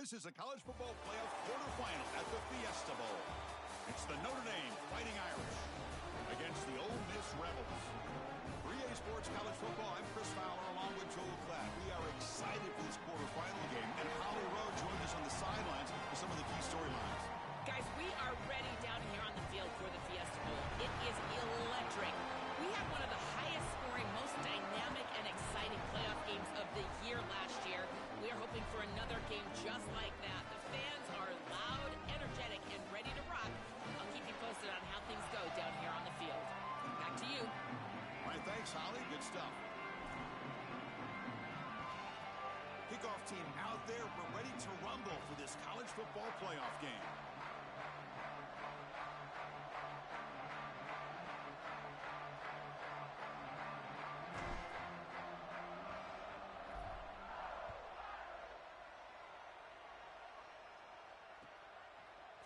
This is a college football playoff quarterfinal at the Fiesta Bowl. It's the Notre Dame Fighting Irish against the Ole Miss Rebels. For EA Sports College Football, I'm Chris Fowler along with Joel Klatt. We are excited for this quarterfinal game, and Holly Rowe joins us on the sidelines for some of the key storylines. Guys, we are ready down here on the field for the Fiesta Bowl. It is electric. We had one of the highest scoring, most dynamic and exciting playoff games of the year last year. We are hoping for another game just like that. The fans are loud, energetic, and ready to rock. I'll keep you posted on how things go down here on the field. Back to you. All right, thanks, Holly. Good stuff. Kickoff team out there. We're ready to rumble for this college football playoff game.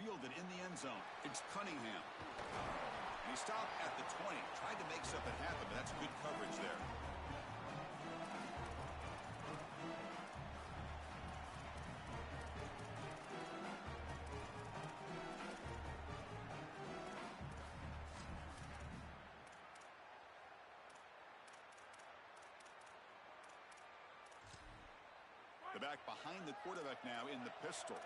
Fielded in the end zone. It's Cunningham. And he stopped at the 20. Tried to make something happen, but that's good coverage there. The back behind the quarterback now in the pistol.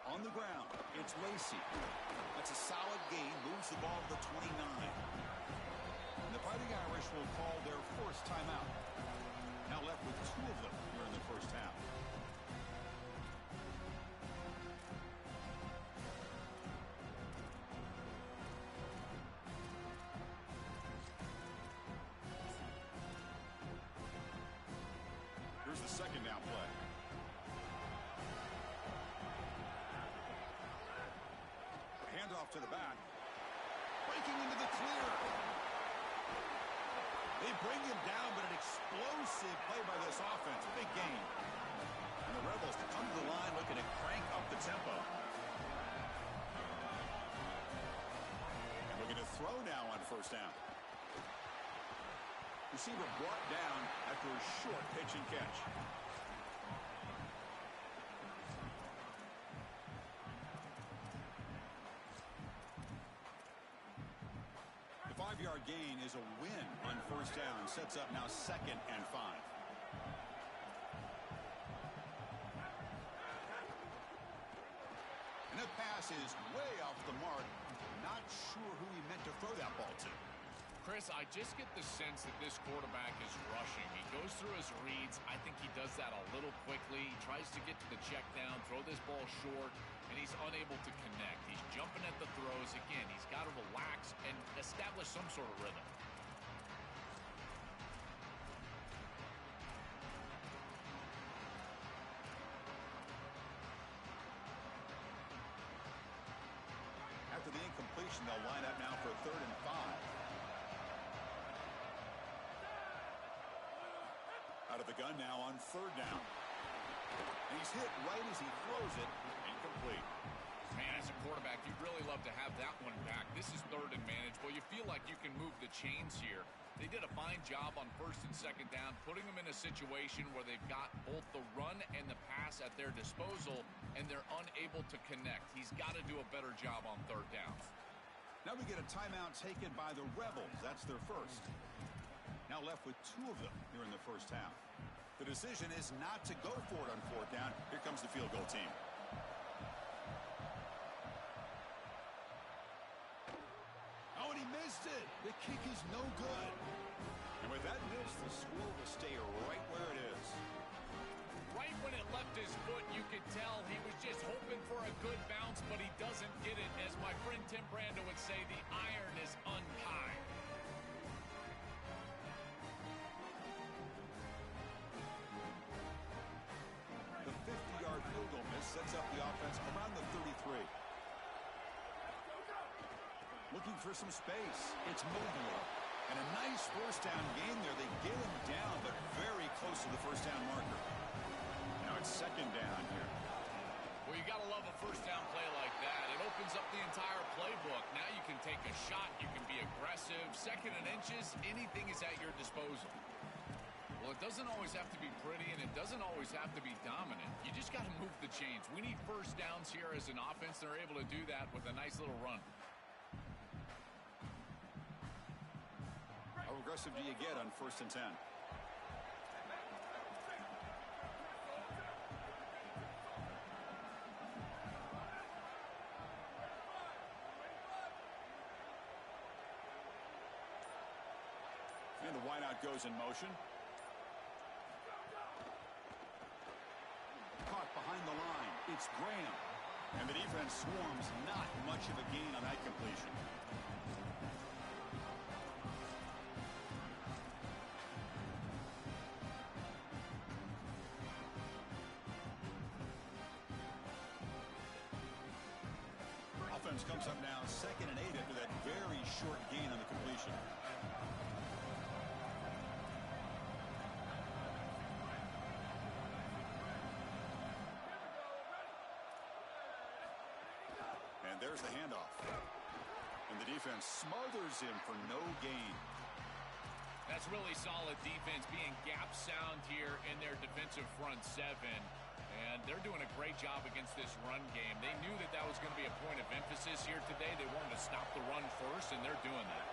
On the ground, it's Lacey. That's a solid gain, moves the ball to the 29. And the Fighting Irish will call their first timeout. Now left with 2 of them here in the first half. Here's the second down play. Handoff to the back. Breaking into the clear. They bring him down, but an explosive play by this offense. Big gain. And the Rebels come to the line looking to crank up the tempo. And looking to throw now on first down. Receiver brought down after a short pitch and catch. The 5-yard gain is a win on first down. Sets up now 2nd and 5. And the pass is way off the mark. Not sure who he meant to throw that ball to. Chris, I just get the sense that this quarterback is rushing. He goes through his reads. I think he does that a little quickly. He tries to get to the check down, throw this ball short, and he's unable to connect. He's jumping at the throws. Again, he's got to relax and establish some sort of rhythm. After the incompletion, they'll line up now for 3rd and 5. Out of the gun now on 3rd down. And he's hit right as he throws it. Incomplete. Man, as a quarterback, you'd really love to have that one back. This is 3rd and manageable. You feel like you can move the chains here. They did a fine job on 1st and 2nd down, putting them in a situation where they've got both the run and the pass at their disposal, and they're unable to connect. He's got to do a better job on 3rd down. Now we get a timeout taken by the Rebels. That's their first. Now left with 2 of them here in the first half. The decision is not to go for it on 4th down. Here comes the field goal team. Oh, and he missed it. The kick is no good. And with that miss, the score will stay right where it is. Right when it left his foot, you could tell he was just hoping for a good bounce, but he doesn't get it. As my friend Tim Brando would say, the iron is untied. The 50-yard field goal miss sets up the offense around the 33. Looking for some space. It's Mobley. And a nice first down gain there. They get him down, but very close to the first down marker. Now it's 2nd down here. Well, you got to love a first down play like that. It opens up the entire playbook. Now you can take a shot. You can be aggressive. 2nd and inches, anything is at your disposal. Well, it doesn't always have to be pretty, and it doesn't always have to be dominant. You just got to move the chains. We need first downs here as an offense. They're able to do that with a nice little run. How aggressive do you get on 1st and 10? And the wideout goes in motion. Caught behind the line. It's Graham. And the defense swarms. Not much of a gain on that completion. Offense comes up now 2nd and 8 after that very short gain on the completion. There's the handoff. And the defense smothers him for no gain. That's really solid defense, being gap sound here in their defensive front 7. And they're doing a great job against this run game. They knew that that was going to be a point of emphasis here today. They wanted to stop the run first, and they're doing that.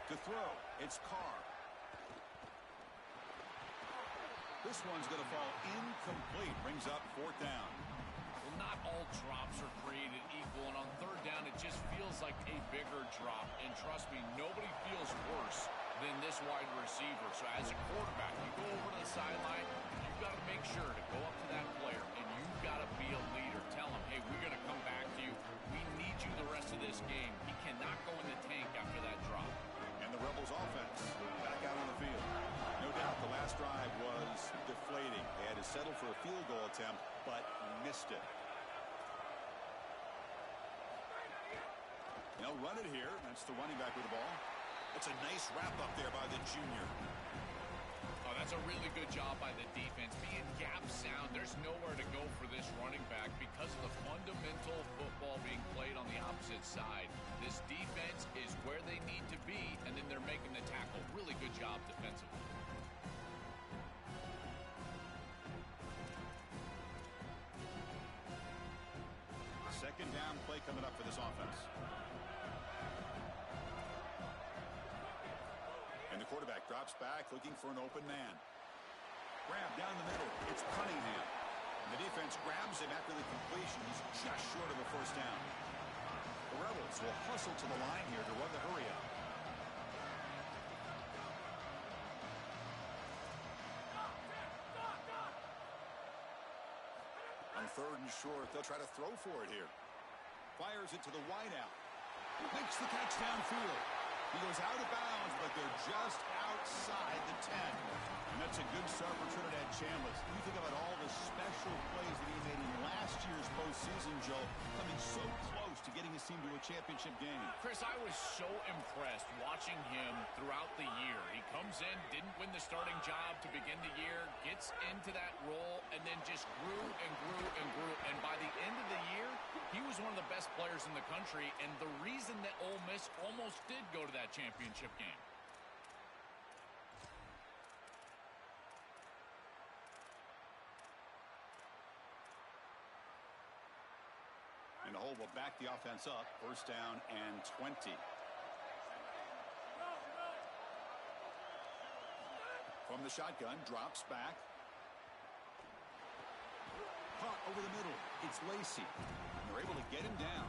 To throw, it's Carr. This one's going to fall incomplete. Brings up 4th down. Well, not all drops are created equal, and on 3rd down, it just feels like a bigger drop. And trust me, nobody feels worse than this wide receiver. So as a quarterback, you go over to the sideline, you've got to make sure to go up to that player, and you've got to be a leader. Tell him, hey, we're going to come back to you. We need you the rest of this game. He cannot go in the tank after that drop. And the Rebels offense back out on the field. No doubt the last drive was deflating. They had to settle for a field goal attempt, but missed it. They'll run it here. That's the running back with the ball. It's a nice wrap up there by the junior. Oh, that's a really good job by the defense. Being gap sound, there's nowhere to go for this running back because of the fundamental football being played on the opposite side. This defense is where they need to be, and then they're making the tackle. Really good job defensively. Second down play coming up for this offense. And the quarterback drops back looking for an open man. Grab down the middle. It's Cunningham. And the defense grabs him after the completion. He's just short of a 1st down. The Rebels will hustle to the line here to run the hurry up. On 3rd and short, they'll try to throw for it here. Fires it to the wideout. Makes the catch downfield. He goes out of bounds, but they're just outside the 10. And that's a good start for Trinidad Chambliss. You think about all the special plays that he made in last year's postseason, Joe, coming so close to getting his team to a championship game. Chris, I was so impressed watching him throughout the year. He comes in, didn't win the starting job to begin the year, gets into that role, and then just grew and grew and grew. And by the end of the year, he was one of the best players in the country, and the reason that Ole Miss almost did go to that championship game. And the hold will back the offense up. 1st down and 20. From the shotgun, drops back. Caught over the middle. It's Lacey. And they're able to get him down.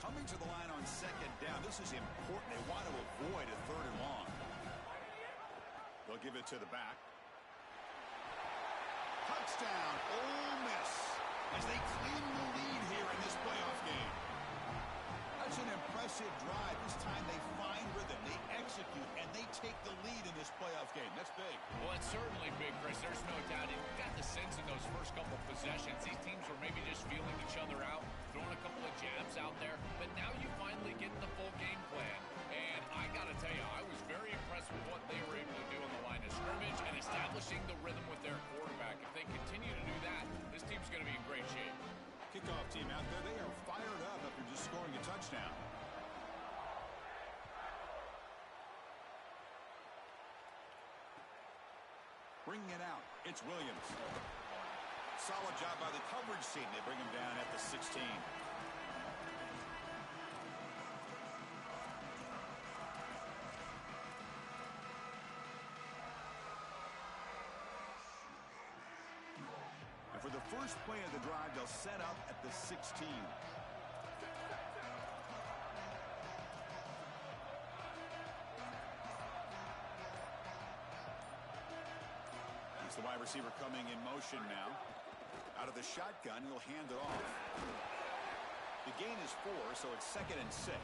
Coming to the line on 2nd down. This is important. They want to avoid a 3rd and long. They'll give it to the back. Touchdown, Ole Miss, as they claim the lead here in this playoff game. That's an impressive drive. This time they find rhythm, they execute, and they take the lead in this playoff game. That's big. Well, it's certainly big, Chris. There's no doubt. You got the sense in those first couple of possessions, these teams were maybe just feeling each other out, throwing a couple of jabs out there. But now you finally get the full game plan. And I got to tell you, I was very impressed with what they were able to do on the line of scrimmage and establishing the rhythm with their quarterback. If they continue to do that, this team's going to be in great shape. Kickoff team out there, they are fired up after just scoring a touchdown. Bringing it out, it's Williams. Solid job by the coverage team. They bring him down at the 16. And for the first play of the drive, they'll set up at the 16. The wide receiver coming in motion now. Out of the shotgun, he'll hand it off. The gain is 4, so it's 2nd and 6.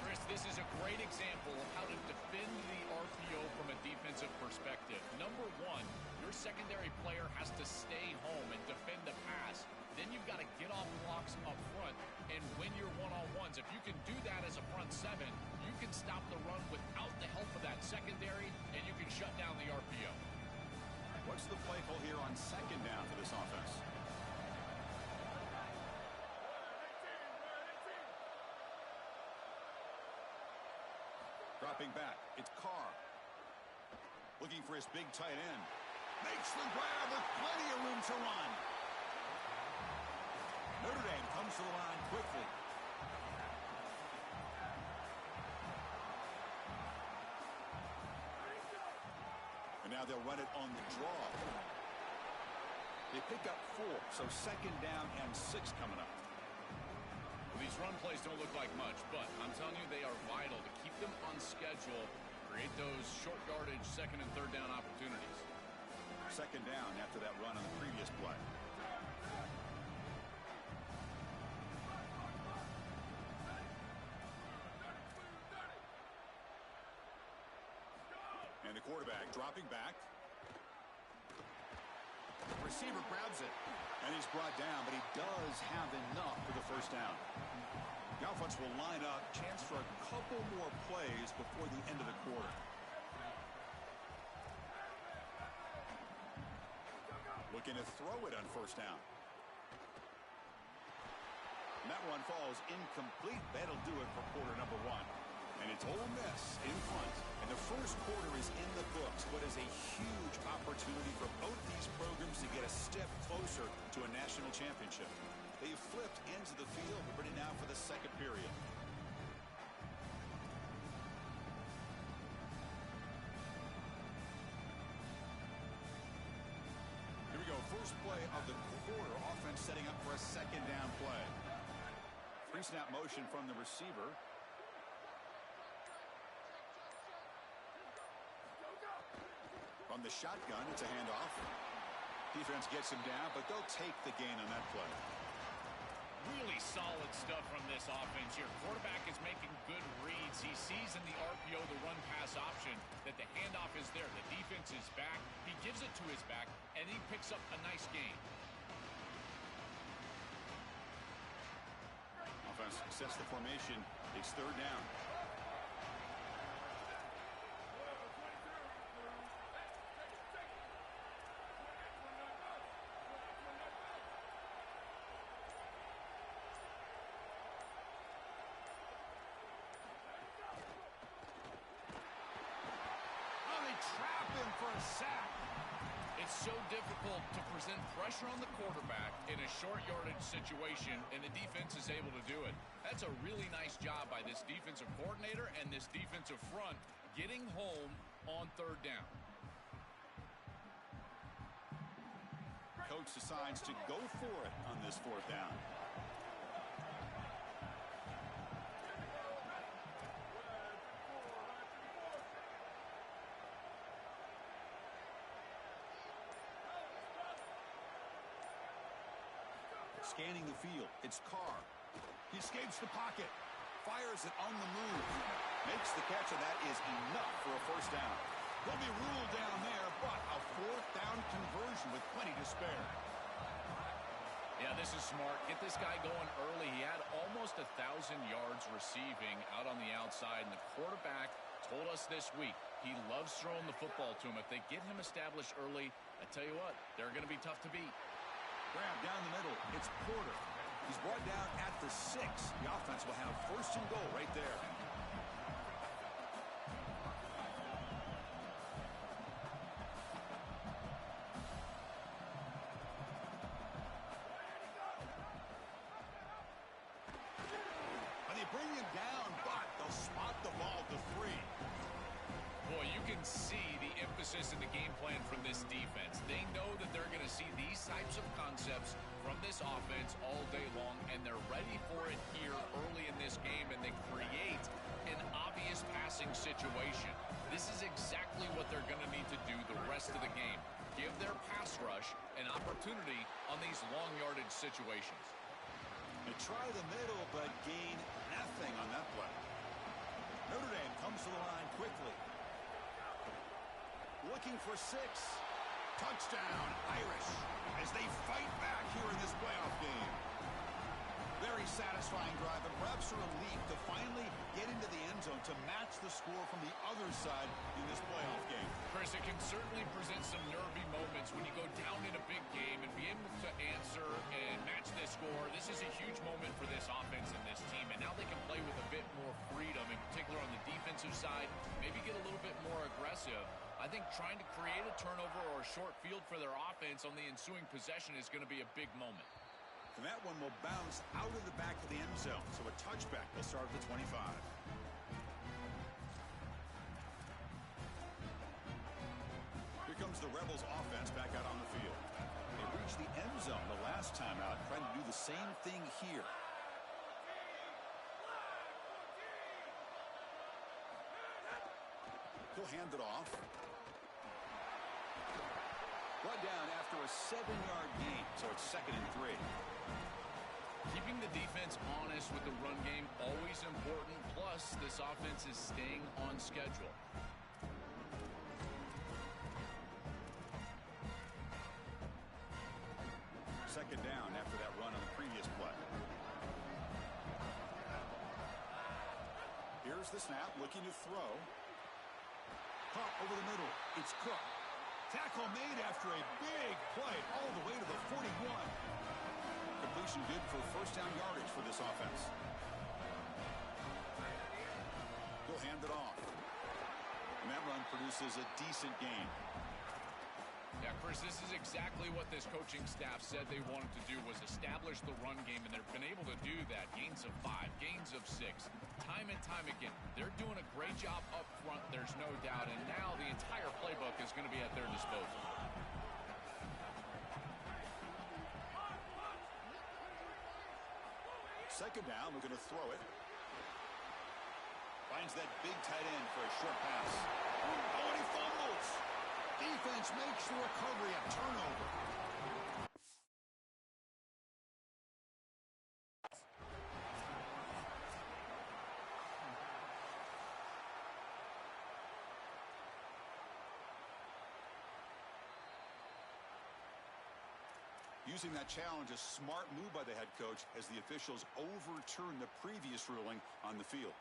Chris, this is a great example of how to defend the RPO from a defensive perspective. Number one, your secondary player has to stay home and defend the pass. Then you've got to get off blocks up front and win your one-on-ones. If you can do that as a front seven, you can stop the run without the help of that secondary, and you can shut down the RPO. What's the play call here on 2nd down for this offense? Dropping back, it's Carr. Looking for his big tight end. Makes the grab with plenty of room to run. Notre Dame comes to the line quickly. And now they'll run it on the draw. They pick up 4, so 2nd down and 6 coming up. Well, these run plays don't look like much, but I'm telling you they are vital to keep them on schedule, create those short yardage 2nd and 3rd down opportunities. 2nd down after that run on the previous play. And the quarterback dropping back. Receiver grabs it. And he's brought down, but he does have enough for the 1st down. The offense will line up. Chance for a couple more plays before the end of the quarter. Looking to throw it on 1st down. And that one falls incomplete. That'll do it for quarter number 1. And it's Ole Miss in front. And the 1st quarter is in the books. What is a huge opportunity for both these programs to get a step closer to a national championship. They've flipped into the field. We're ready now for the 2nd period. Here we go. First play of the quarter. Offense setting up for a 2nd down play. Pre-snap motion from the receiver. On the shotgun, it's a handoff. Defense gets him down, but they'll take the gain on that play. Really solid stuff from this offense here. Quarterback is making good reads. He sees in the RPO the run-pass option that the handoff is there. The defense is back. He gives it to his back, and he picks up a nice gain. Offense sets the formation. It's 3rd down. Trap him for a sack. It's so difficult to present pressure on the quarterback in a short yardage situation, and the defense is able to do it. That's a really nice job by this defensive coordinator and this defensive front getting home on 3rd down. Coach decides to go for it on this 4th down. scanning the field. It's Carr. He escapes the pocket. Fires it on the move. Makes the catch, and that is enough for a first down. He'll be ruled down there, but a fourth down conversion with plenty to spare. Yeah, this is smart. Get this guy going early. He had almost 1,000 yards receiving out on the outside, and the quarterback told us this week he loves throwing the football to him. If they get him established early, I tell you what, they're going to be tough to beat. Grab down the middle. It's Porter. He's brought down at the 6. The offense will have first and goal right there. And they bring him down, but they'll spot the ball to 3. Boy, you can see the emphasis in the game plan from this defense. They know that they're going to see these types of concepts from this offense all day long, and they're ready for it here early in this game, and they create an obvious passing situation. This is exactly what they're going to need to do the rest of the game. Give their pass rush an opportunity on these long yardage situations. They try the middle, but gain nothing on that play. Notre Dame comes to the line quickly. Looking for 6. Touchdown, Irish, as they fight back here in this playoff game. Very satisfying drive, and perhaps a relief to finally get into the end zone to match the score from the other side in this playoff game. Chris, it can certainly present some nervy moments when you go down in a big game and be able to answer and match this score. This is a huge moment for this offense and this team, and now they can play with a bit more freedom, in particular on the defensive side, maybe get a little bit more aggressive. I think trying to create a turnover or a short field for their offense on the ensuing possession is going to be a big moment. And that one will bounce out of the back of the end zone, so a touchback will start at the 25. Here comes the Rebels offense back out on the field. They reached the end zone the last time out, trying to do the same thing here. He'll hand it off. Brought down after a 7-yard gain, so it's 2nd and 3. Keeping the defense honest with the run game, always important. Plus, this offense is staying on schedule. Second down after that run on the previous play. Here's the snap, looking to throw. Caught over the middle. It's Cook. Tackle made after a big play all the way to the 41. Completion good for first down yardage for this offense. He'll hand it off. And that run produces a decent gain. Yeah, Chris, this is exactly what this coaching staff said they wanted to do, was establish the run game, and they've been able to do that. Gains of 5, gains of 6, time and time again. They're doing a great job up front, there's no doubt, and now the entire playbook is going to be at their disposal. Second down, we're going to throw it. Finds that big tight end for a short pass. Oh, and he fumbles. Defense makes the recovery, a turnover. Using that challenge, a smart move by the head coach as the officials overturn the previous ruling on the field.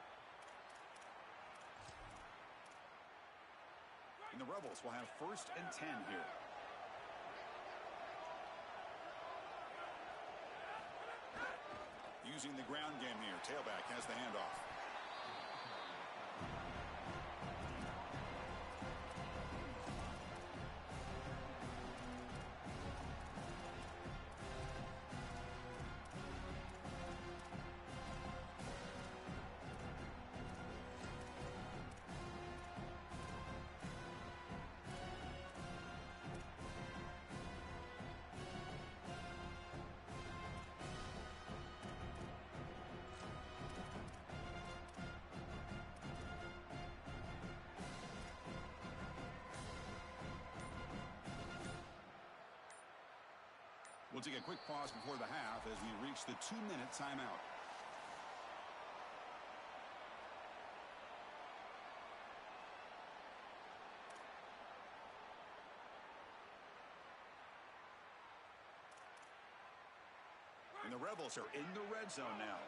And the Rebels will have 1st and 10 here. Using the ground game here. Tailback has the handoff. We'll take a quick pause before the half as we reach the 2-minute timeout. And the Rebels are in the red zone now.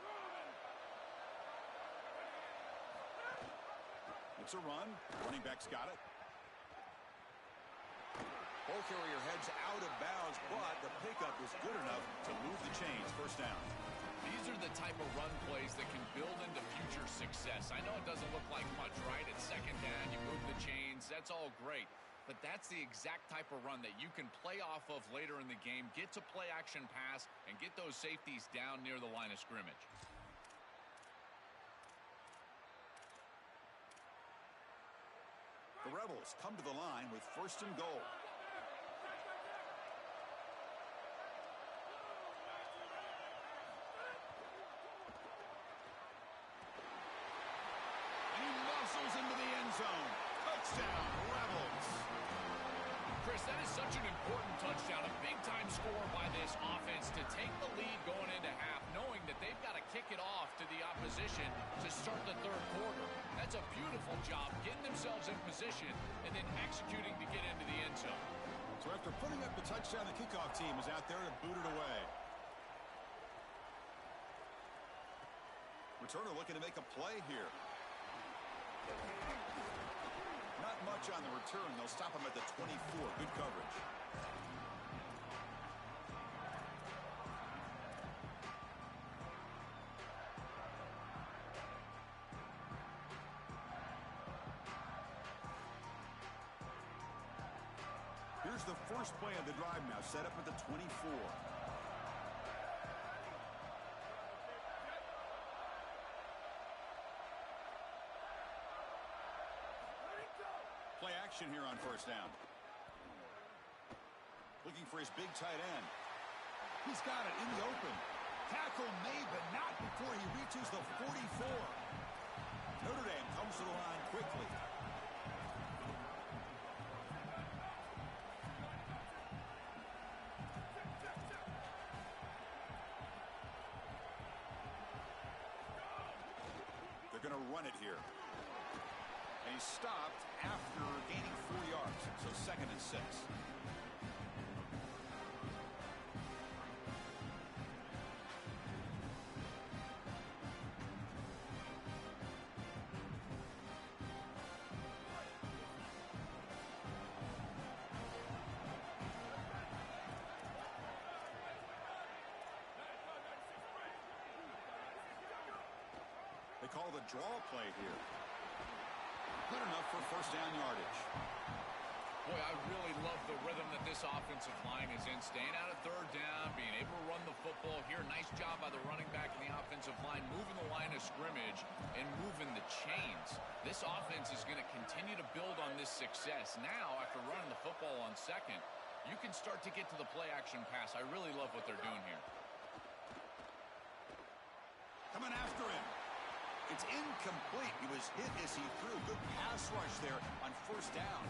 It's a run. Running back's got it. Ball carrier heads out of bounds, but the pickup was good enough to move the chains. First down. These are the type of run plays that can build into future success. I know it doesn't look like much, right? It's second down, you move the chains, that's all great. But that's the exact type of run that you can play off of later in the game, get to play action pass, and get those safeties down near the line of scrimmage. The Rebels come to the line with first and goal. And he muscles into the end zone. Touchdown, Rebels. Chris, that is such an important touchdown, a big-time score by this offense to take the lead going into half, knowing that they've got to kick it off to the opposition to start the third quarter. That's a beautiful job, getting themselves in position and then executing to get into the end zone. So after putting up the touchdown, the kickoff team is out there to boot it away. Returner looking to make a play here. Not much on the return. They'll stop him at the 24. Good coverage. Here's the first play of the drive now, set up at the 24. Play action here on first down. Looking for his big tight end. He's got it in the open. Tackle made, but not before he reaches the 44. Notre Dame comes to the line quickly. They're going to run it here. And he stopped after gaining 4 yards, so second and 6. They call the draw play here. Good enough for first down yardage. Boy, I really love the rhythm that this offensive line is in. Staying out of third down, being able to run the football here. Nice job by the running back and the offensive line, moving the line of scrimmage and moving the chains. This offense is going to continue to build on this success. Now, after running the football on second, you can start to get to the play-action pass. I really love what they're doing here. Coming after him. It's incomplete. He was hit as he threw. Good pass rush there on first down.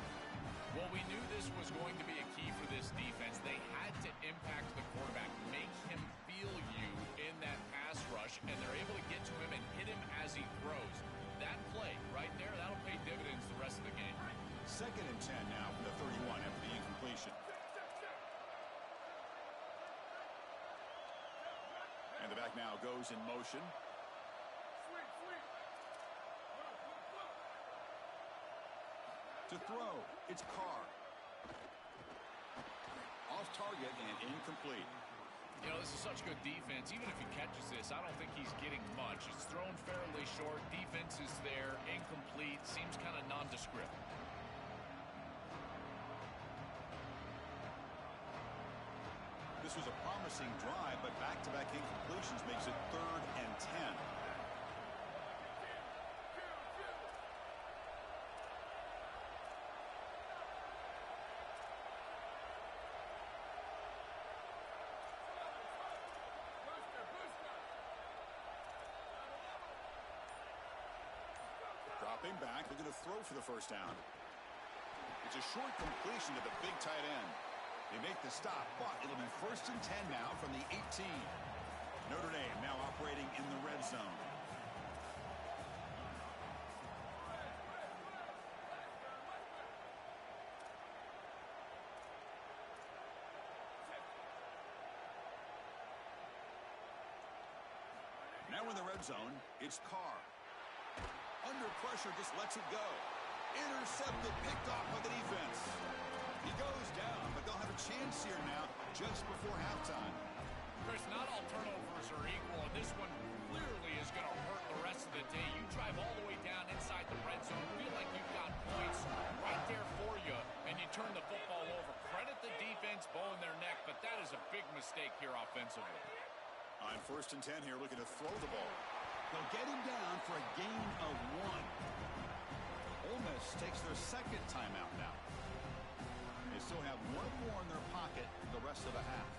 Well, we knew this was going to be a key for this defense. They had to impact the quarterback, make him feel you in that pass rush, and they're able to get to him and hit him as he throws. That play right there, that'll pay dividends the rest of the game. Second and 10 now from the 31 after the incompletion. And the back now goes in motion. To throw, it's Carr. Off target and incomplete. You know, this is such good defense. Even if he catches this, I don't think he's getting much. It's thrown fairly short. Defense is there. Incomplete. Seems kind of nondescript. This was a promising drive, but back-to-back incompletions makes it 3rd and 10. Dropping back, looking to throw for the first down. It's a short completion to the big tight end. They make the stop, but it'll be 1st and 10 now from the 18. Notre Dame now operating in the red zone. Now in the red zone, it's Carr. Under pressure, just lets it go. Intercepted, picked off by the defense. He goes down, but they'll have a chance here now just before halftime. Chris, not all turnovers are equal, and this one clearly is going to hurt the rest of the day. You drive all the way down inside the red zone, feel like you've got points right there for you, and you turn the football over. Credit the defense, bowing their neck, but that is a big mistake here offensively. On 1st and 10 here, looking to throw the ball. They'll get him down for a gain of 1. Ole Miss takes their 2nd timeout now. They still have one more in their pocket the rest of the half.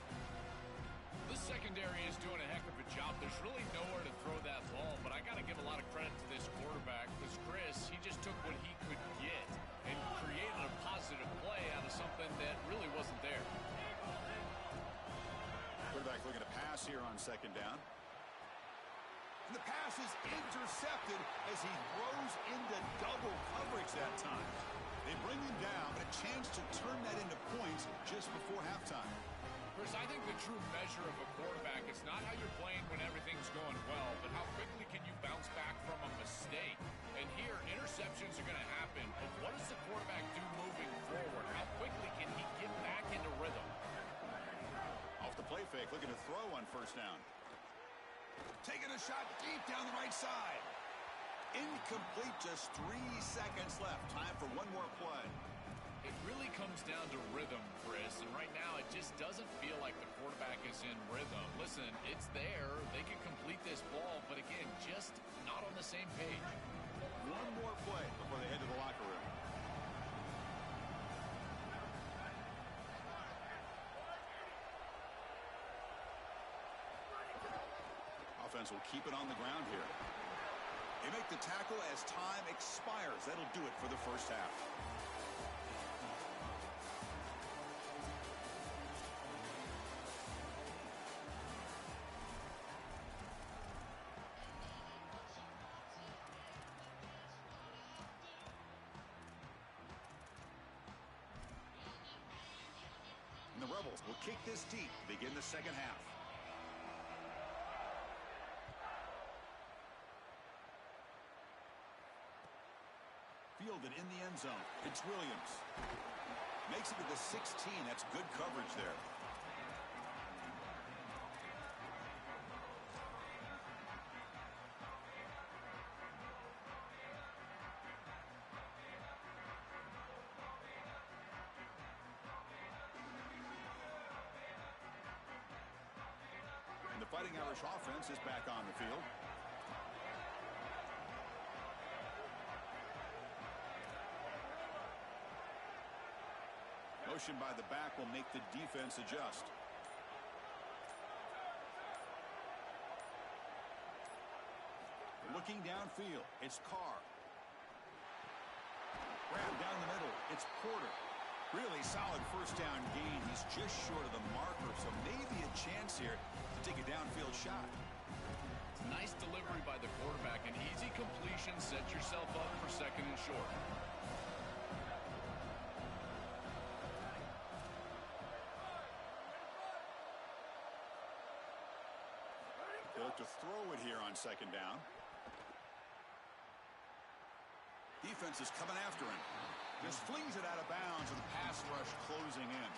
The secondary is doing a heck of a job. There's really nowhere to throw that ball, but I got to give a lot of credit to this quarterback because Chris, he just took what he could get and created a positive play out of something that really wasn't there. Quarterback looking to pass here on 2nd down. And the pass is intercepted as he throws into double coverage that time. They bring him down, but a chance to turn that into points just before halftime. Chris, I think the true measure of a quarterback is not how you're playing when everything's going well, but how quickly can you bounce back from a mistake. And here, interceptions are going to happen, but what does the quarterback do moving forward? How quickly can he get back into rhythm? Off the play fake, looking to throw on 1st down. Taking a shot deep down the right side. Incomplete, just 3 seconds left. Time for one more play. It really comes down to rhythm, Chris, and right now it just doesn't feel like the quarterback is in rhythm. Listen, it's there. They can complete this ball, but again, just not on the same page. One more play before they head to the locker room. Offense will keep it on the ground here. They make the tackle as time expires. That'll do it for the 1st half. And the Rebels will kick this deep to begin the 2nd half. Fielded in the end zone. It's Williams. Makes it to the 16. That's good coverage there. And the Fighting Irish offense is back on the field. Motion by the back will make the defense adjust. Looking downfield, it's Carr. Grab down the middle, it's Porter. Really solid 1st down gain. He's just short of the marker, so maybe a chance here to take a downfield shot. Nice delivery by the quarterback. An easy completion. Set yourself up for 2nd and short. They look to throw it here on 2nd down. Defense is coming after him. Just flings it out of bounds with the pass rush closing in.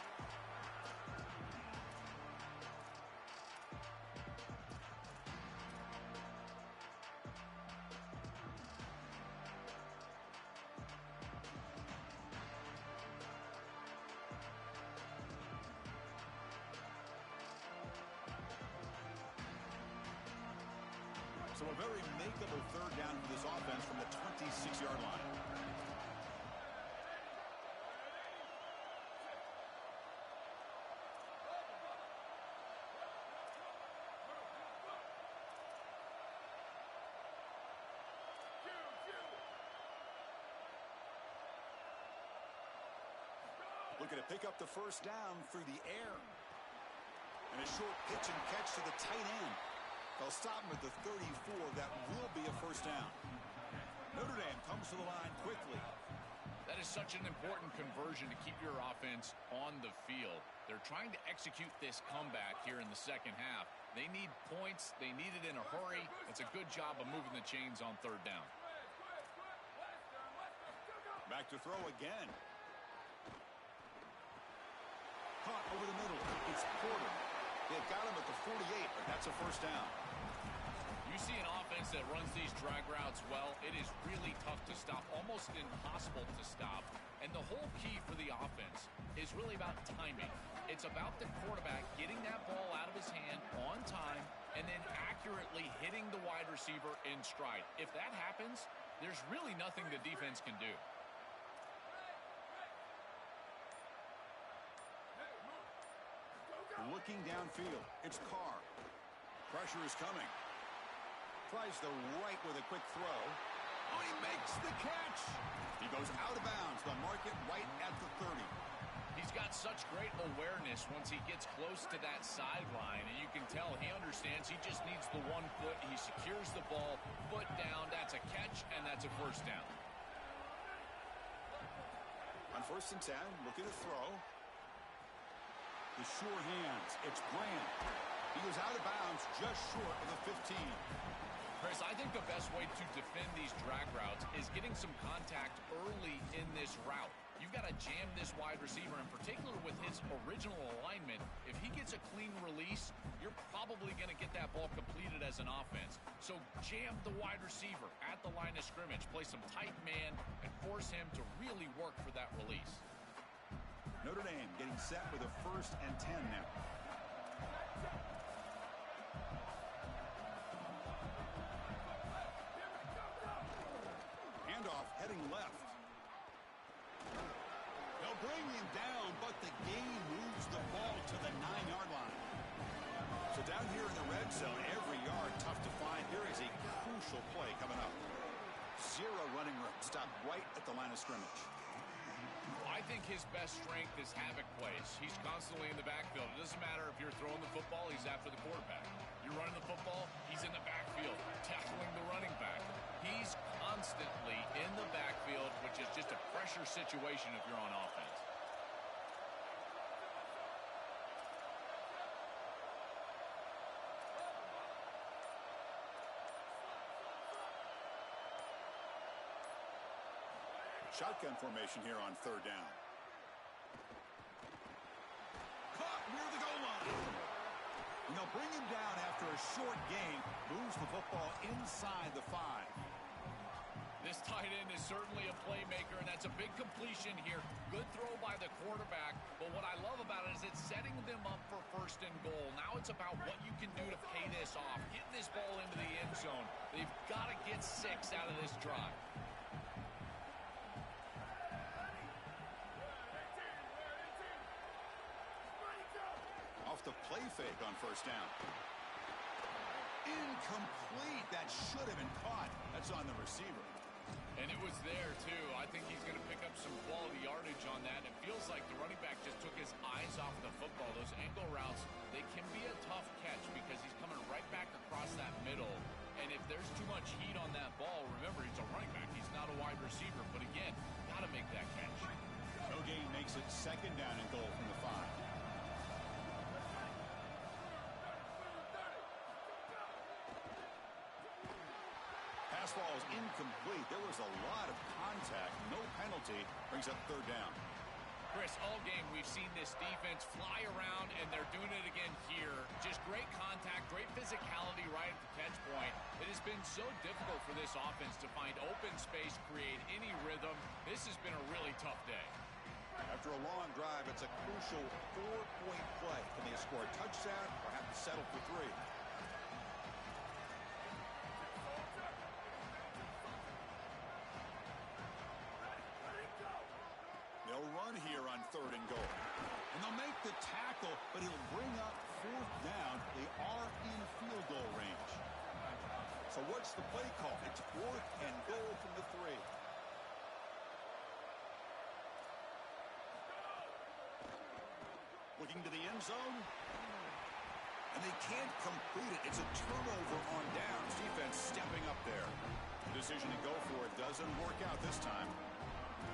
So a very makeable 3rd down for this offense from the 26-yard line. Looking to pick up the first down through the air. And a short pitch and catch to the tight end. They'll stop him at the 34. That will be a first down. Notre Dame comes to the line quickly. That is such an important conversion to keep your offense on the field. They're trying to execute this comeback here in the second half. They need points. They need it in a hurry. It's a good job of moving the chains on third down. Back to throw again. Caught over the middle. It's Porter. They've got him at the 48, but that's a first down. You see an offense that runs these drag routes well, it is really tough to stop, almost impossible to stop. And the whole key for the offense is really about timing. It's about the quarterback getting that ball out of his hand on time and then accurately hitting the wide receiver in stride. If that happens, there's really nothing the defense can do. Looking downfield, it's Carr. Pressure is coming. Tries the right with a quick throw. Oh, he makes the catch. He goes out of bounds. They'll mark it right at the 30. He's got such great awareness once he gets close to that sideline, and you can tell he understands he just needs the 1 foot. He secures the ball, foot down. That's a catch, and that's a first down. On 1st and 10, looking to throw. The sure hands. It's Grant. He goes out of bounds just short of the 15. Chris, I think the best way to defend these drag routes is getting some contact early in this route. You've got to jam this wide receiver, in particular with his original alignment. If he gets a clean release, you're probably going to get that ball completed as an offense. So jam the wide receiver at the line of scrimmage, play some tight man, and force him to really work for that release. Notre Dame getting set with a 1st and 10 now. Handoff heading left. They'll bring him down, but the game moves the ball to the 9-yard line. So down here in the red zone, every yard tough to find. Here is a crucial play coming up. 0 running room. Stop right at the line of scrimmage. I think his best strength is havoc plays. He's constantly in the backfield. It doesn't matter if you're throwing the football, he's after the quarterback. You're running the football, he's in the backfield, tackling the running back. He's constantly in the backfield, which is just a pressure situation if you're on offense. Shotgun formation here on 3rd down. Caught near the goal line. And they'll bring him down after a short game. Moves the football inside the 5. This tight end is certainly a playmaker, and that's a big completion here. Good throw by the quarterback, but what I love about it is it's setting them up for 1st and goal. Now it's about what you can do to pay this off. Get this ball into the end zone. They've got to get 6 out of this drive. The play fake on 1st down. Incomplete. That should have been caught. That's on the receiver. And it was there, too. I think he's going to pick up some quality yardage on that. It feels like the running back just took his eyes off the football. Those angle routes, they can be a tough catch because he's coming right back across that middle. And if there's too much heat on that ball, remember, he's a running back. He's not a wide receiver. But again, got to make that catch. No gain makes it 2nd down and goal from the 5. Ball is incomplete. There was a lot of contact. No penalty. Brings up 3rd down. Chris, all game we've seen this defense fly around, and they're doing it again here. Just great contact, great physicality right at the catch point. It has been so difficult for this offense to find open space, create any rhythm. This has been a really tough day. After a long drive, it's a crucial 4-point play. Can they score a touchdown or have to settle for 3? Here on 3rd and goal. And they'll make the tackle, but he'll bring up 4th down. They are in field goal range. So what's the play call? It's 4th and goal from the 3. Looking to the end zone. And they can't complete it. It's a turnover on downs. Defense stepping up there. The decision to go for it doesn't work out this time.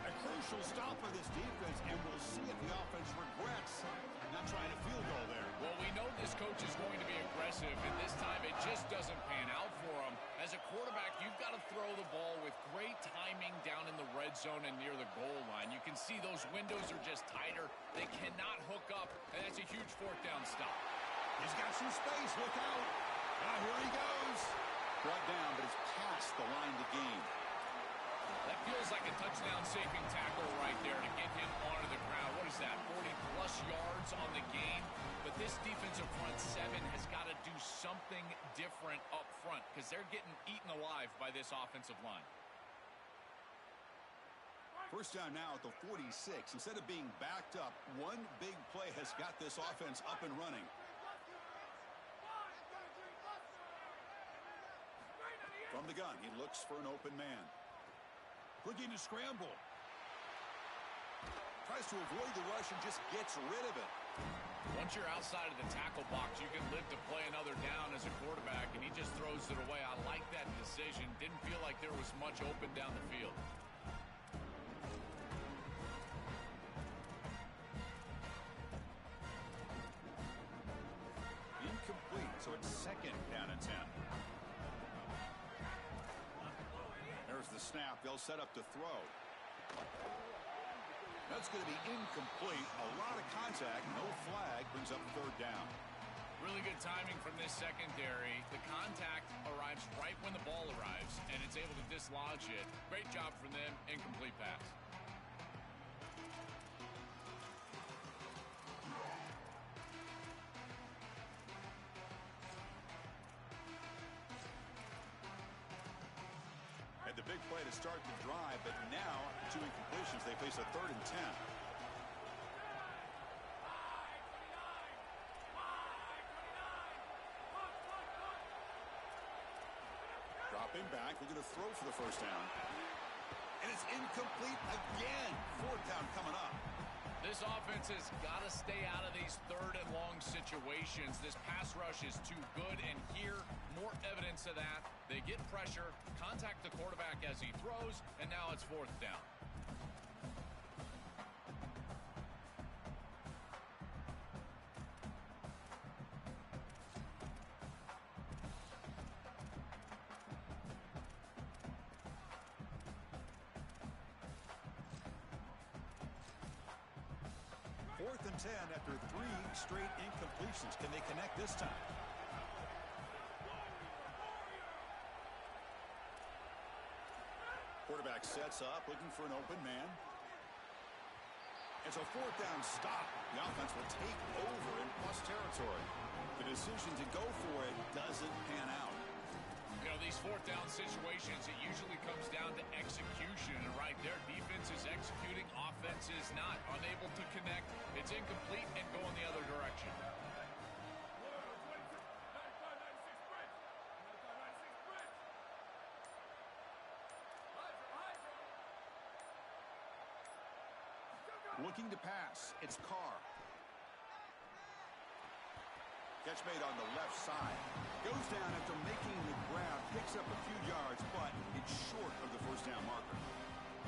A crucial stop for this defense, and we'll see if the offense regrets not trying a field goal there. Well, we know this coach is going to be aggressive, and this time it just doesn't pan out for him. As a quarterback, you've got to throw the ball with great timing down in the red zone and near the goal line. You can see those windows are just tighter. They cannot hook up, and that's a huge fourth down stop. He's got some space. Look out. Here he goes. Brought down, but it's past the line to gain. That feels like a touchdown-saving tackle right there to get him onto the ground. What is that, 40-plus yards on the gain? But this defensive front seven has got to do something different up front because they're getting eaten alive by this offensive line. First down now at the 46. Instead of being backed up, one big play has got this offense up and running. From the gun, he looks for an open man. Looking to scramble. Tries to avoid the rush and just gets rid of it. Once you're outside of the tackle box, you can live to play another down as a quarterback, and he just throws it away. I like that decision. Didn't feel like there was much open down the field. Incomplete, so it's second down and 10. There's the snap. They'll set up to throw. That's going to be incomplete. A lot of contact. No flag. Brings up third down. Really good timing from this secondary. The contact arrives right when the ball arrives, and it's able to dislodge it. Great job from them. Incomplete pass. The big play to start the drive, but now two incompletions. They face a third and 10. Dropping back, looking to throw for the first down. And it's incomplete again. Fourth down coming up. This offense has got to stay out of these third and long situations. This pass rush is too good, and here, more evidence of that. They get pressure, contact the quarterback as he throws, and now it's fourth down. Fourth and 10 after three straight incompletions. Can they connect this time? Quarterback sets up, looking for an open man. It's a fourth down stop. The offense will take over in plus territory. The decision to go for it doesn't pan out. You know, these fourth down situations, it usually comes down to execution. And right there, defense is executing, offense is not. Unable to connect. It's incomplete and go in the other direction. Looking to pass. It's Carr. Catch made on the left side. Goes down after making the grab. Picks up a few yards, but it's short of the first down marker.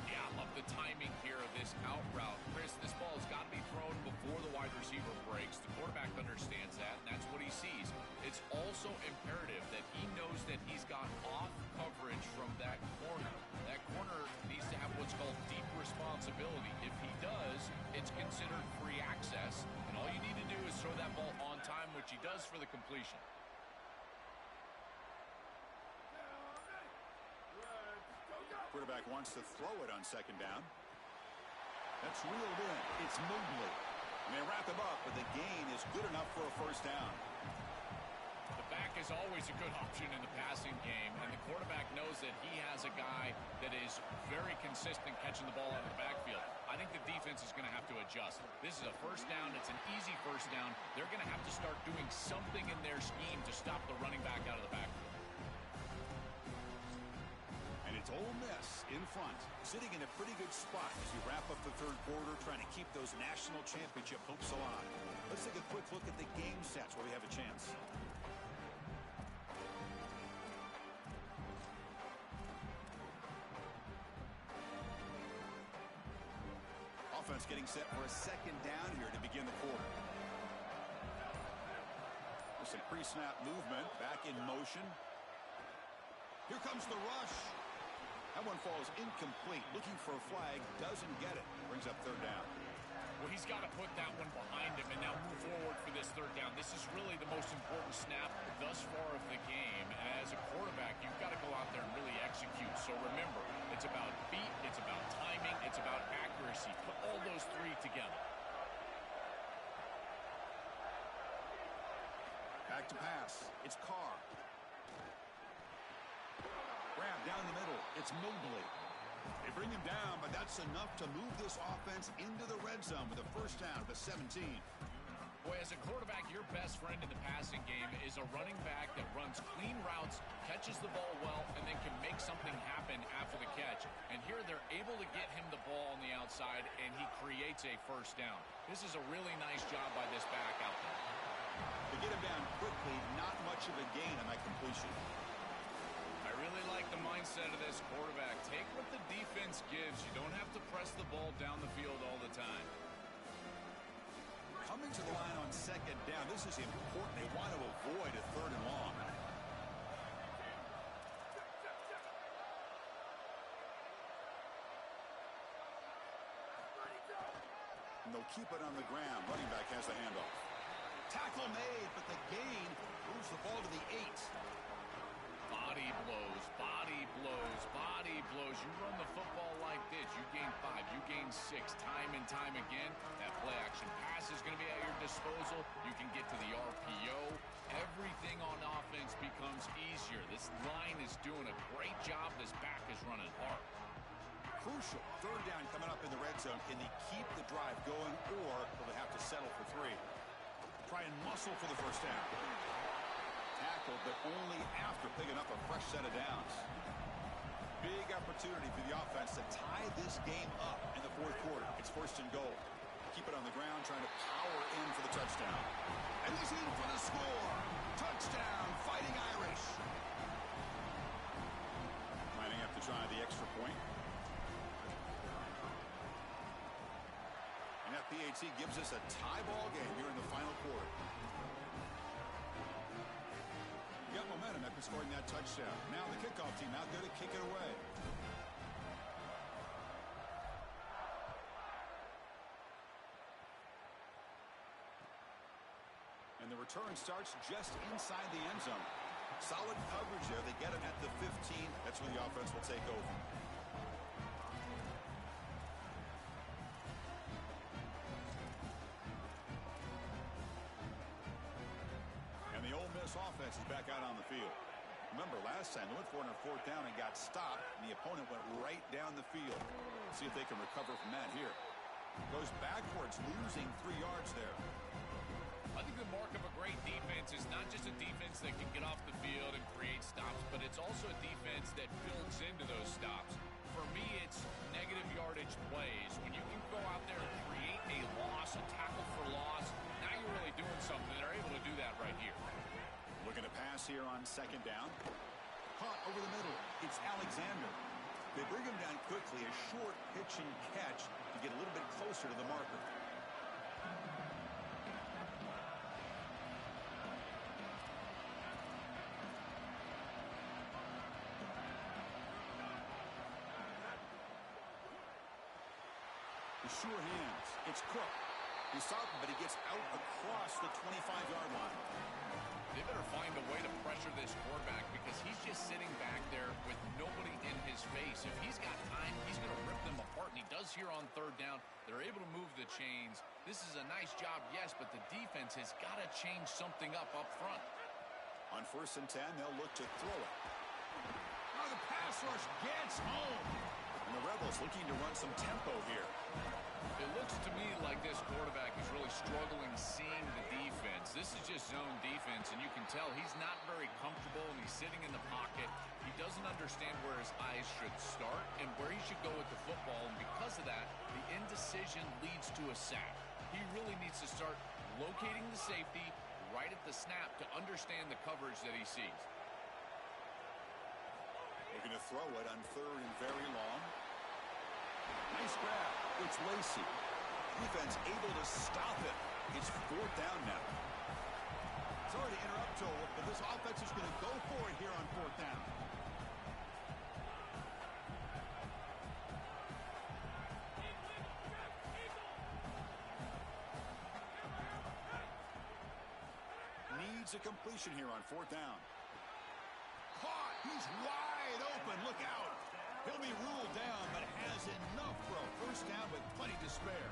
Yeah, I love the timing here of this out route. Chris, this ball's got to be thrown before the wide receiver breaks. The quarterback understands that, and that's what he sees. It's also imperative that he knows that he's got off coverage from that corner. That corner needs to have what's called deep responsibility. If he does, it's considered free access, and all you need to do is throw that ball on time, which he does for the completion. Quarterback wants to throw it on second down. That's reeled in. It's Mobley. And they wrap him up, but the gain is good enough for a first down. The back is always a good option in the passing game, and the quarterback knows that he has a guy that is very consistent catching the ball out of the backfield. I think the defense is going to have to adjust. This is a first down. It's an easy first down. They're going to have to start doing something in their scheme to stop the running back out of the backfield. It's Ole Miss in front, sitting in a pretty good spot as you wrap up the third quarter, trying to keep those national championship hopes alive. Let's take a quick look at the game stats where we have a chance. Offense getting set for a second down here to begin the quarter. With some pre-snap movement, back in motion. Here comes the rush. That one falls incomplete. Looking for a flag, doesn't get it. Brings up third down. Well, he's got to put that one behind him and now move forward for this third down. This is really the most important snap thus far of the game. And as a quarterback, you've got to go out there and really execute. So remember, it's about feet, it's about timing, it's about accuracy. Put all those three together. Back to pass. It's Carr. Grab down the middle. It's Mobley. They bring him down, but that's enough to move this offense into the red zone with a first down at the 17. Boy, as a quarterback, your best friend in the passing game is a running back that runs clean routes, catches the ball well, and then can make something happen after the catch. And here they're able to get him the ball on the outside, and he creates a first down. This is a really nice job by this back out there. To get him down quickly, not much of a gain on that completion. I really like the mindset of this quarterback. Take what the defense gives. You don't have to press the ball down the field all the time. Coming to the line on second down. This is important. They want to avoid a third and long. And they'll keep it on the ground. Running back has the handoff. Tackle made, but the gain moves the ball to the 8. Body blows, body blows, body blows. You run the football like this, you gain 5, you gain 6, time and time again. That play action pass is going to be at your disposal. You can get to the RPO. Everything on offense becomes easier. This line is doing a great job. This back is running hard. Crucial. Third down coming up in the red zone. Can they keep the drive going, or will they have to settle for 3? Try and muscle for the first down. Tackled, but only after picking up a fresh set of downs. Big opportunity for the offense to tie this game up in the fourth quarter. It's first and goal. Keep it on the ground, trying to power in for the touchdown. And he's in for the score. Touchdown, Fighting Irish. Lining up to try the extra point. And that PAT gives us a tie ball game here in the final quarter. Got momentum after scoring that touchdown. Now the kickoff team out there to kick it away. And the return starts just inside the end zone. Solid coverage there. They get him at the 15. That's where the offense will take over. Offense is back out on the field. Remember, last time they went for it on fourth down and got stopped, and the opponent went right down the field. See if they can recover from that here. Goes backwards, losing 3 yards there. I think the mark of a great defense is not just a defense that can get off the field and create stops, but it's also a defense that builds into those stops. For me, it's negative yardage plays. When you can go out there and create a loss, a tackle for loss, now you're really doing something. They're able to do that right here. Looking to pass here on second down. Caught over the middle. It's Alexander. They bring him down quickly. A short pitch and catch to get a little bit closer to the marker. The sure hands. It's Cook. He's stopping, but he gets out across the 25-yard line. They better find a way to pressure this quarterback because he's just sitting back there with nobody in his face. If he's got time, he's going to rip them apart, and he does here on third down. They're able to move the chains. This is a nice job, yes, but the defense has got to change something up front. On first and 10, they'll look to throw it. Oh, the pass rush gets home. And the Rebels looking to run some tempo here. It looks to me like this quarterback is really struggling seeing the defense. This is just zone defense, and you can tell he's not very comfortable, and he's sitting in the pocket. He doesn't understand where his eyes should start and where he should go with the football, and because of that, the indecision leads to a sack. He really needs to start locating the safety right at the snap to understand the coverage that he sees. Looking to throw it on 3rd and very long. Nice grab. It's Lacy. Defense able to stop it. It's 4th down now. Sorry to interrupt, Joel, but this offense is going to go for it here on 4th down. Needs a completion here on 4th down. Caught. He's wide open. Look out. He'll be ruled down, but has enough for a 1st down with plenty to spare.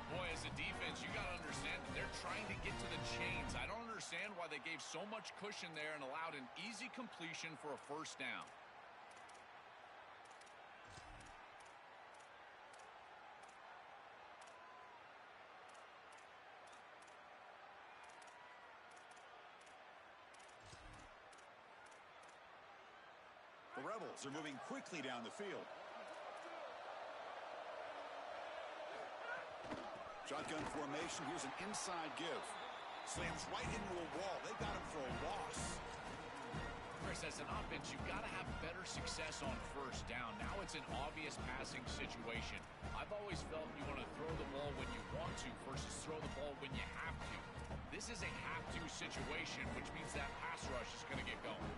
Boy, as a defense, you got to understand that they're trying to get to the chains. I don't understand why they gave so much cushion there and allowed an easy completion for a 1st down. The Rebels are moving quickly down the field. Shotgun formation. Here's an inside give. Slams right into a wall. They got him for a loss. Chris, as an offense, you've got to have better success on 1st down. Now it's an obvious passing situation. I've always felt you want to throw the ball when you want to versus throw the ball when you have to. This is a have-to situation, which means that pass rush is going to get going.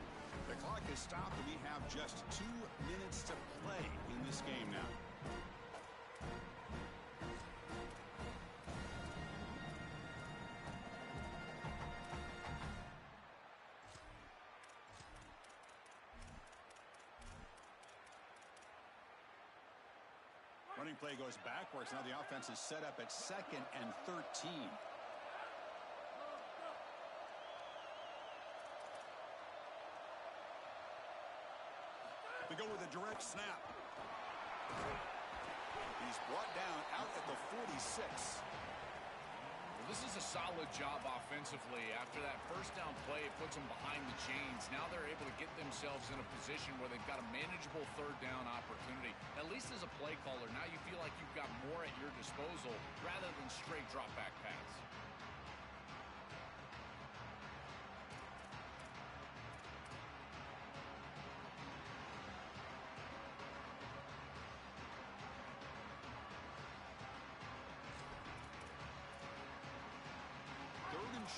The clock is stopped, and we have just 2 minutes to play in this game now. Running play goes backwards. Now the offense is set up at 2nd and 13. They go with a direct snap. He's brought down out at the 46. Well, this is a solid job offensively. After that 1st down play, it puts them behind the chains. Now they're able to get themselves in a position where they've got a manageable 3rd down opportunity. At least as a play caller, now you feel like you've got more at your disposal rather than straight drop back pass.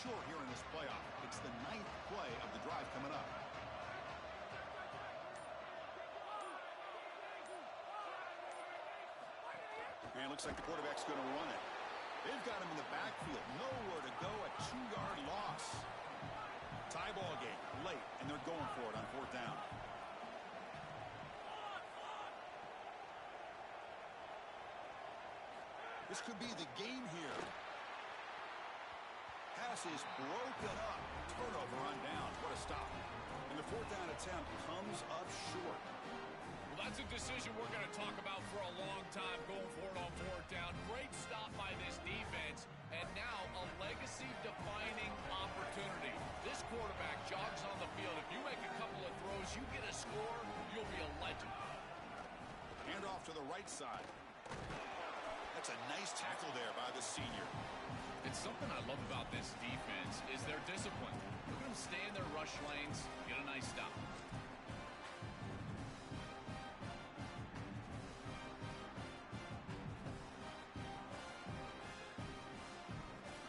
Short here in this playoff. It's the 9th play of the drive coming up. And it looks like the quarterback's going to run it. They've got him in the backfield. Nowhere to go. A 2-yard loss. Tie ball game late, and they're going for it on 4th down. This could be the game here. Pass is broken up. Turnover on down. What a stop. And the 4th down attempt comes up short. Well, that's a decision we're going to talk about for a long time going forward on 4th down. Great stop by this defense. And now a legacy-defining opportunity. This quarterback jogs on the field. If you make a couple of throws, you get a score, you'll be a legend. Hand off to the right side. That's a nice tackle there by the senior. It's something I love about this defense is their discipline. Look at them stay in their rush lanes, get a nice stop.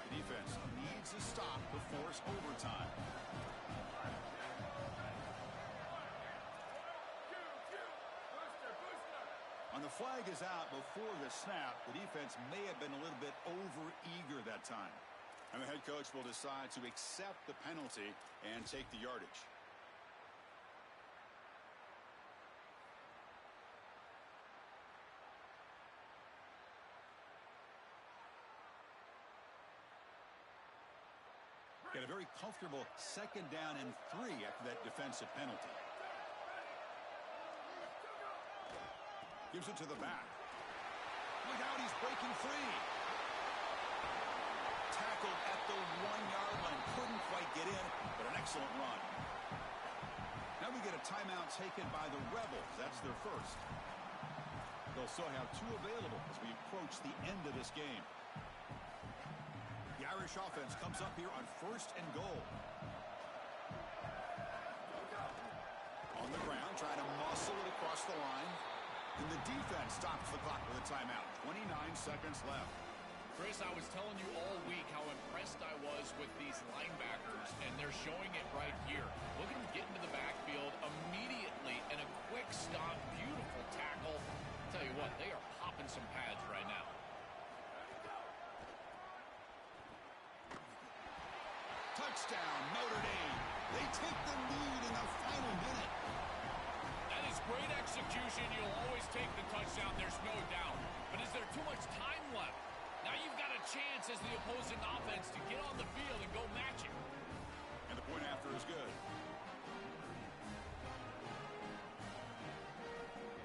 The defense needs a stop to force overtime. On the flag is out before the snap. The defense may have been a little bit over-eager that time. And the head coach will decide to accept the penalty and take the yardage. Get a very comfortable 2nd down and 3 after that defensive penalty. Gives it to the back. Look out, he's breaking free. tackled at the 1-yard line. Couldn't quite get in, but an excellent run. Now we get a timeout taken by the Rebels. That's their first. They'll still have 2 available as we approach the end of this game. The Irish offense comes up here on 1st and goal. On the ground, trying to muscle it across the line. And the defense stops the clock with a timeout. 29 seconds left. Chris, I was telling you all week how impressed I was with these linebackers, and they're showing it right here. Look at them get into the backfield immediately, and a quick stop, beautiful tackle. I'll tell you what, they are popping some pads right now. Touchdown, Notre Dame. They take the lead in the final minute. That is great execution. You'll always take the touchdown, there's no doubt. But is there too much time left? Now you've got a chance as the opposing offense to get on the field and go match it. And the point after is good.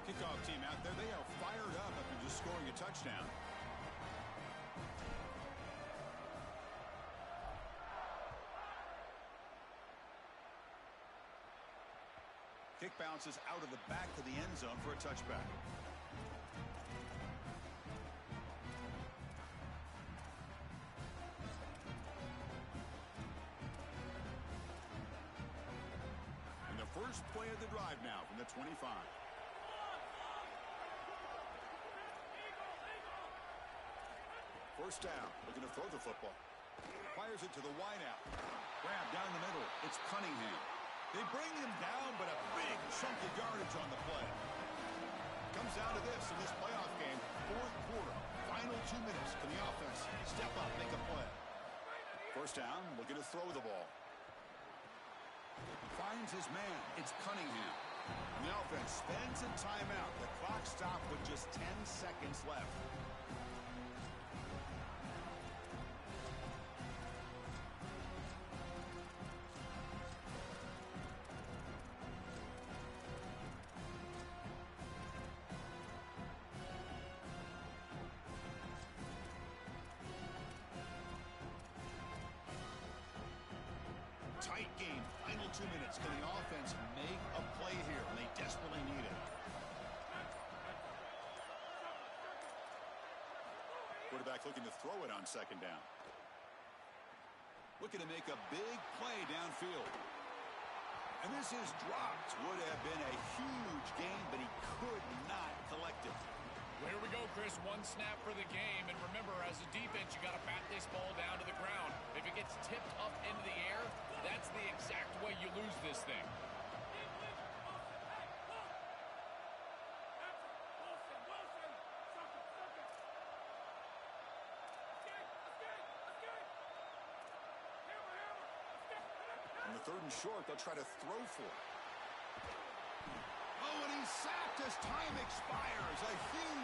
Kickoff team out there, they are fired up after just scoring a touchdown. Kick bounces out of the back of the end zone for a touchback. And the first play of the drive now from the 25. First down, looking to throw the football. Fires it to the wideout. Grab down the middle. It's Cunningham. They bring him down, but a big chunk of yardage on the play. Comes down to this in this playoff game. 4th quarter, final 2 minutes. Can the offense step up, make a play? First down, looking to throw the ball. Finds his man. It's Cunningham. And the offense spends a timeout. The clock stopped with just 10 seconds left. Tight game, final 2 minutes. Can the offense make a play here? And they desperately need it. Quarterback looking to throw it on 2nd down. Looking to make a big play downfield. And this is dropped. Would have been a huge gain, but he could not collect it. Well, here we go, Chris. 1 snap for the game. And remember, as a defense, you got to bat this ball down to the ground. If it gets tipped up into the air, that's the exact way you lose this thing. On the 3rd and short, they'll try to throw for it. Oh, and he's sacked as time expires. A huge